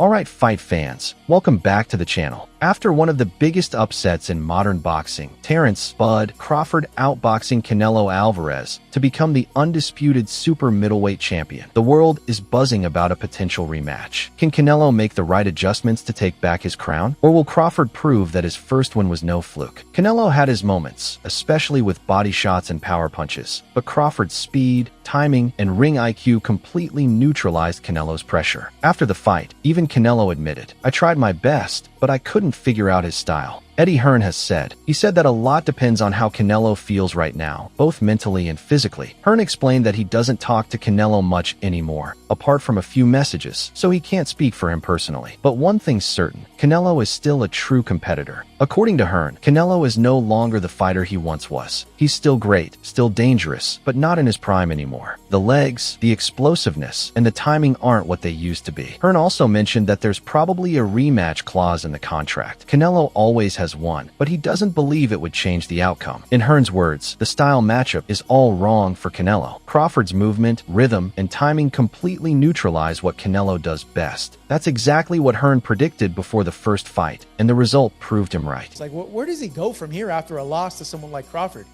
Alright fight fans, welcome back to the channel. After one of the biggest upsets in modern boxing, Terence Crawford outboxing Canelo Álvarez to become the undisputed super middleweight champion, the world is buzzing about a potential rematch. Can Canelo make the right adjustments to take back his crown? Or will Crawford prove that his first win was no fluke? Canelo had his moments, especially with body shots and power punches, but Crawford's speed, timing, and ring IQ completely neutralized Canelo's pressure. After the fight, even Canelo admitted, "I tried my best, but I couldn't figure out his style." Eddie Hearn has said. He said that a lot depends on how Canelo feels right now, both mentally and physically. Hearn explained that he doesn't talk to Canelo much anymore, apart from a few messages, so he can't speak for him personally. But one thing's certain, Canelo is still a true competitor. According to Hearn, Canelo is no longer the fighter he once was. He's still great, still dangerous, but not in his prime anymore. The legs, the explosiveness, and the timing aren't what they used to be. Hearn also mentioned that there's probably a rematch clause in the contract. Canelo always has won, but he doesn't believe it would change the outcome. In Hearn's words, the style matchup is all wrong for Canelo. Crawford's movement, rhythm, and timing completely neutralize what Canelo does best. That's exactly what Hearn predicted before the first fight, and the result proved him right. It's like, where does he go from here after a loss to someone like Crawford?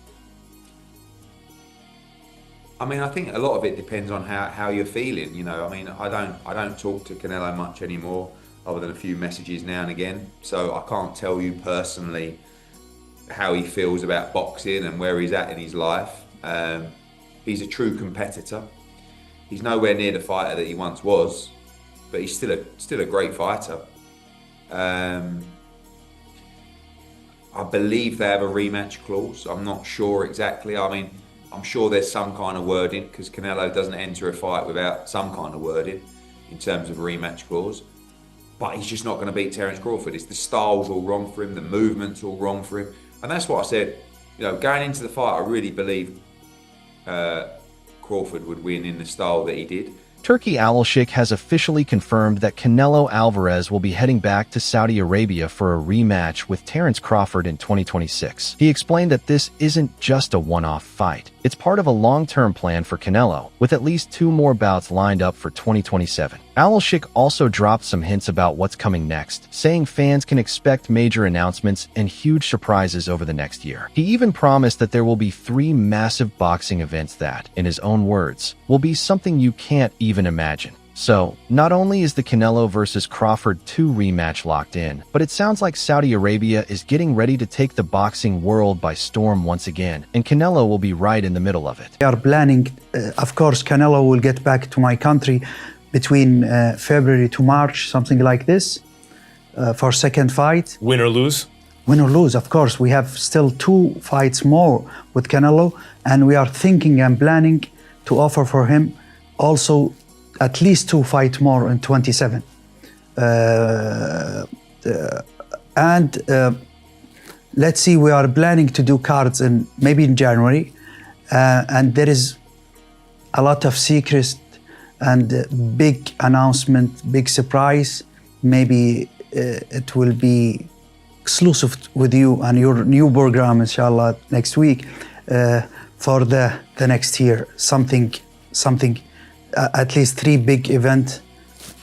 I mean, I think a lot of it depends on how you're feeling. You know, I mean, I don't talk to Canelo much anymore, other than a few messages now and again. So I can't tell you personally how he feels about boxing and where he's at in his life. He's a true competitor. He's nowhere near the fighter that he once was, but he's still a great fighter. I believe they have a rematch clause. I'm not sure exactly. I mean, I'm sure there's some kind of wording, because Canelo doesn't enter a fight without some kind of wording in terms of a rematch clause. But he's just not going to beat Terence Crawford. It's the style's all wrong for him, the movement's all wrong for him. And that's what I said. You know, going into the fight, I really believed Crawford would win in the style that he did. Turki Al-Sheikh has officially confirmed that Canelo Álvarez will be heading back to Saudi Arabia for a rematch with Terence Crawford in 2026. He explained that this isn't just a one-off fight. It's part of a long-term plan for Canelo, with at least 2 more bouts lined up for 2027. Al-Sheikh also dropped some hints about what's coming next, saying fans can expect major announcements and huge surprises over the next year. He even promised that there will be 3 massive boxing events that, in his own words, will be something you can't even imagine. So, not only is the Canelo vs. Crawford 2 rematch locked in, but it sounds like Saudi Arabia is getting ready to take the boxing world by storm once again, and Canelo will be right in the middle of it. We are planning, of course, Canelo will get back to my country between February to March, something like this, for second fight. Win or lose? Win or lose, of course. We have still 2 fights more with Canelo, and we are thinking and planning to offer for him also at least 2 fights more in 27. Let's see, we are planning to do cards maybe in January, and there is a lot of secrets and big announcement, big surprise. Maybe it will be exclusive with you and your new program, inshallah, next week for the next year. Something. At least 3 big events.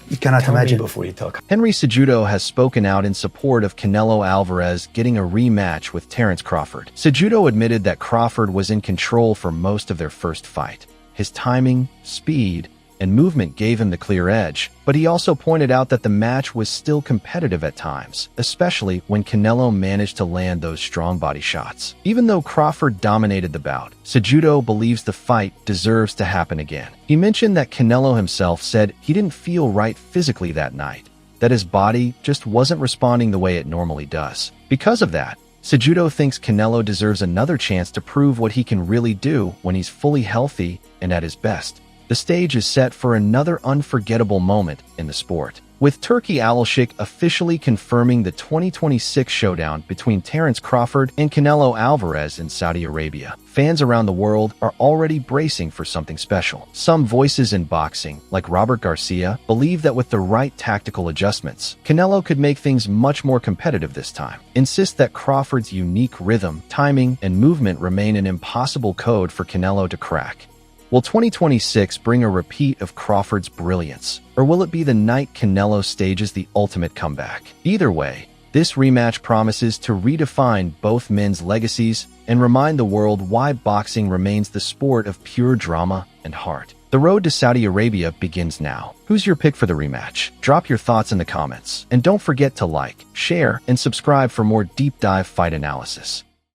You cannot imagine. Before you talk. Henry Cejudo has spoken out in support of Canelo Álvarez getting a rematch with Terence Crawford. Cejudo admitted that Crawford was in control for most of their first fight. His timing, speed, and movement gave him the clear edge, but he also pointed out that the match was still competitive at times, especially when Canelo managed to land those strong body shots. Even though Crawford dominated the bout, Cejudo believes the fight deserves to happen again. He mentioned that Canelo himself said he didn't feel right physically that night, that his body just wasn't responding the way it normally does. Because of that, Cejudo thinks Canelo deserves another chance to prove what he can really do when he's fully healthy and at his best. The stage is set for another unforgettable moment in the sport, with Turki Al-Sheikh officially confirming the 2026 showdown between Terence Crawford and Canelo Álvarez in Saudi Arabia. Fans around the world are already bracing for something special. Some voices in boxing, like Robert Garcia, believe that with the right tactical adjustments, Canelo could make things much more competitive this time. Insist that Crawford's unique rhythm, timing, and movement remain an impossible code for Canelo to crack. Will 2026 bring a repeat of Crawford's brilliance, or will it be the night Canelo stages the ultimate comeback? Either way, this rematch promises to redefine both men's legacies and remind the world why boxing remains the sport of pure drama and heart. The road to Saudi Arabia begins now. Who's your pick for the rematch? Drop your thoughts in the comments, and don't forget to like, share, and subscribe for more deep dive fight analysis.